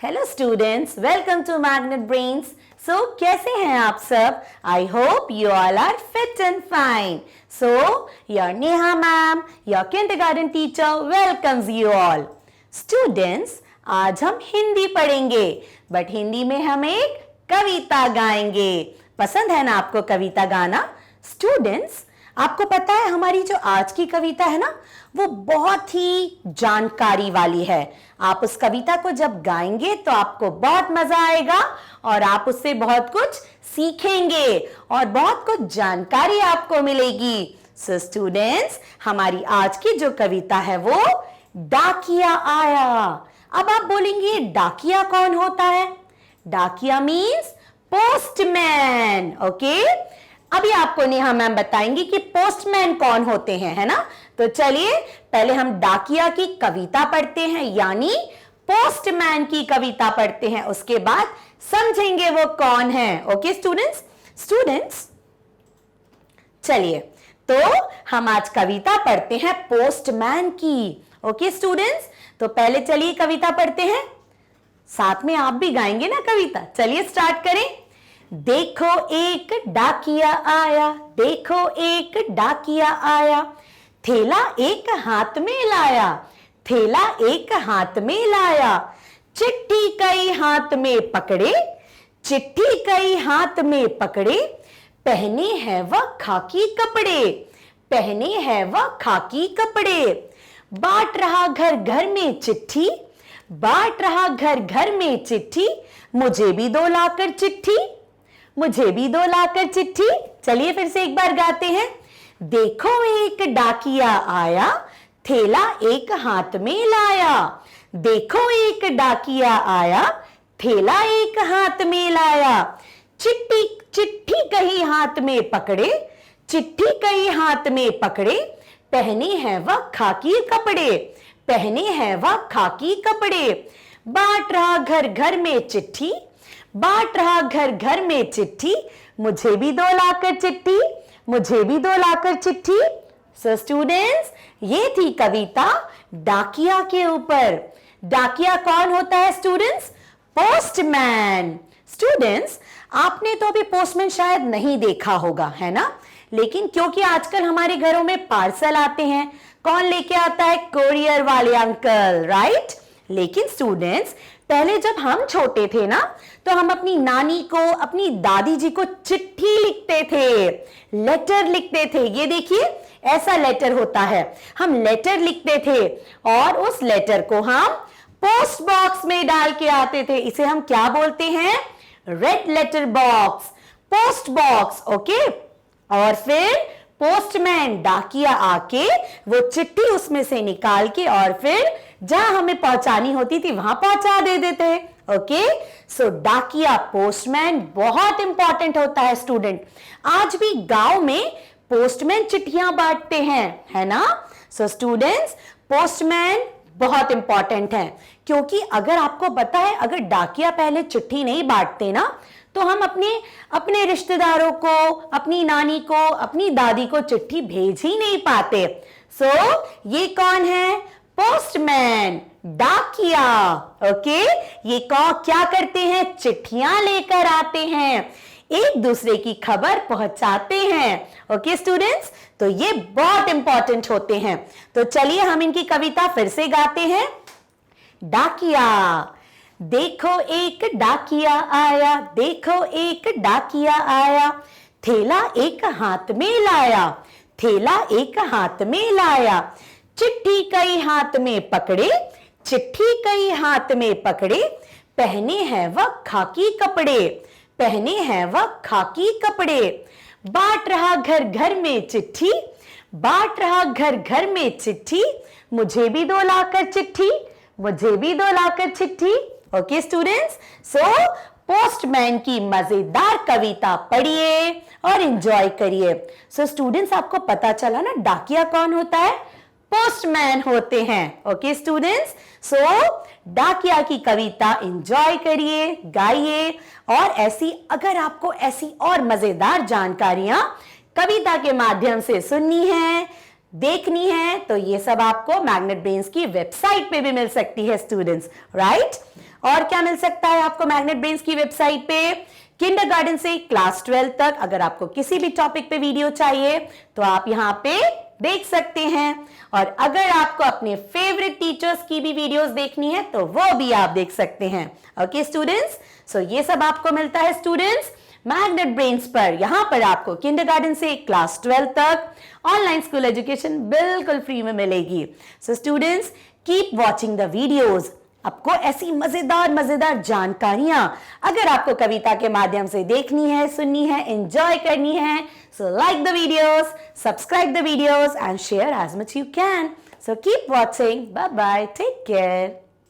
Hello students, welcome to magnet brains. So कैसे हैं आप सब? I hope you all are fit and fine. So your Neha ma'am, your kindergarten teacher welcomes you all. Students, आज हम हिंदी पढ़ेंगे, but Hindi में हम एक कविता गाएंगे। पसंद है ना आपको कविता गाना? स्टूडेंट्स, आपको पता है हमारी जो आज की कविता है ना, वो बहुत ही जानकारी वाली है। आप उस कविता को जब गाएंगे तो आपको बहुत मजा आएगा और आप उससे बहुत कुछ सीखेंगे और बहुत कुछ जानकारी आपको मिलेगी। सो स्टूडेंट्स, हमारी आज की जो कविता है वो डाकिया आया। अब आप बोलेंगे डाकिया कौन होता है? डाकिया मीन्स पोस्टमैन। ओके, अभी आपको नेहा मैम बताएंगी कि पोस्टमैन कौन होते हैं, है ना? तो चलिए पहले हम डाकिया की कविता पढ़ते हैं, यानी पोस्टमैन की कविता पढ़ते हैं, उसके बाद समझेंगे वो कौन है। ओके स्टूडेंट्स, चलिए तो हम आज कविता पढ़ते हैं पोस्टमैन की। ओके स्टूडेंट्स, तो पहले चलिए कविता पढ़ते हैं, साथ में आप भी गाएंगे ना कविता। चलिए स्टार्ट करें। देखो एक डाकिया आया, देखो एक डाकिया आया, थैला एक हाथ में लाया, थैला एक हाथ में लाया, चिट्ठी कई हाथ में पकड़े, चिट्ठी कई हाथ में पकड़े, पहने हैं वह खाकी कपड़े, पहने हैं वह खाकी कपड़े, बांट रहा घर घर में चिट्ठी, बांट रहा घर घर में चिट्ठी, मुझे भी दो लाकर चिट्ठी, मुझे भी दो लाकर चिट्ठी। चलिए फिर से एक बार गाते हैं। देखो एक डाकिया आया, थैला एक हाथ में लाया, देखो एक डाकिया आया, थैला एक हाथ में लाया, चिट्ठी चिट्ठी कहीं हाथ में पकड़े, चिट्ठी कहीं हाथ में पकड़े, पहने हैं वह खाकी कपड़े, पहने हैं वह खाकी कपड़े, बांट रहा घर घर में चिट्ठी, बांट रहा घर घर में चिट्ठी, मुझे भी दो लाकर चिट्ठी, मुझे भी दो लाकर चिट्ठी। सो स्टूडेंट्स, ये थी कविता डाकिया के ऊपर। डाकिया कौन होता है स्टूडेंट्स? पोस्टमैन। स्टूडेंट्स, आपने तो अभी पोस्टमैन शायद नहीं देखा होगा, है ना? लेकिन क्योंकि आजकल हमारे घरों में पार्सल आते हैं, कौन लेके आता है? कोरियर वाले अंकल, राइट? लेकिन स्टूडेंट्स, पहले जब हम छोटे थे ना, तो हम अपनी नानी को, अपनी दादी जी को चिट्ठी लिखते थे, लेटर लिखते थे। ये देखिए, ऐसा लेटर होता है, हम लेटर लिखते थे और उस लेटर को हम पोस्ट बॉक्स में डाल के आते थे। इसे हम क्या बोलते हैं? Red letter box, post box. Okay, और फिर पोस्टमैन डाकिया आके वो चिट्ठी उसमें से निकाल के और फिर जहां हमें पहुंचानी होती थी वहां पहुंचा दे देते। ओके, सो डाकिया पोस्टमैन बहुत इंपॉर्टेंट होता है स्टूडेंट। आज भी गांव में पोस्टमैन चिट्ठियां बांटते हैं, है ना? सो स्टूडेंट्स, पोस्टमैन बहुत इंपॉर्टेंट है, क्योंकि अगर आपको पता है, अगर डाकिया पहले चिट्ठी नहीं बांटते ना, तो हम अपने रिश्तेदारों को, अपनी नानी को, अपनी दादी को चिट्ठी भेज ही नहीं पाते। सो ये कौन है? पोस्टमैन, डाकिया। ओके, ये क्या करते हैं? चिट्ठियां लेकर आते हैं, एक दूसरे की खबर पहुंचाते हैं। ओके स्टूडेंट्स, तो ये बहुत इंपॉर्टेंट होते हैं। तो चलिए हम इनकी कविता फिर से गाते हैं। डाकिया। देखो एक डाकिया आया, देखो एक डाकिया आया, थैला एक हाथ में लाया, थैला एक हाथ में लाया, चिट्ठी कई हाथ में पकड़े, चिट्ठी कई हाथ में पकड़े, पहने हैं वह खाकी कपड़े, पहने हैं वह खाकी कपड़े, बांट रहा घर घर में चिट्ठी, बांट रहा घर घर में चिट्ठी, मुझे भी दो लाकर चिट्ठी, मुझे भी दो लाकर चिट्ठी। ओके स्टूडेंट्स, सो पोस्टमैन की मजेदार कविता पढ़िए और एंजॉय करिए। सो स्टूडेंट्स, आपको पता चला ना डाकिया कौन होता है? पोस्टमैन होते हैं। ओके स्टूडेंट्स, सो डाकिया की कविता एंजॉय करिए, गाइए, और अगर आपको ऐसी और मजेदार जानकारियां कविता के माध्यम से सुननी है, देखनी है तो ये सब आपको मैग्नेट ब्रेन्स की वेबसाइट पे भी मिल सकती है स्टूडेंट्स, राइट? और क्या मिल सकता है आपको मैग्नेट ब्रेन्स की वेबसाइट पे? किंडरगार्टन से क्लास 12 तक अगर आपको किसी भी टॉपिक पे वीडियो चाहिए तो आप यहाँ पे देख सकते हैं। और अगर आपको अपने फेवरेट टीचर्स की भी वीडियोस देखनी है तो वो भी आप देख सकते हैं। ओके स्टूडेंट्स, सो ये सब आपको मिलता है स्टूडेंट्स मैग्नेट ब्रेन्स पर। यहां पर आपको किंडरगार्टन से क्लास 12 तक ऑनलाइन स्कूल एजुकेशन बिल्कुल फ्री में मिलेगी। So students, keep watching the videos. आपको ऐसी मजेदार जानकारियां अगर आपको कविता के माध्यम से देखनी है, सुननी है, एंजॉय करनी है, so like the videos, subscribe the videos and share as much you can. So keep watching. Bye bye. Take care.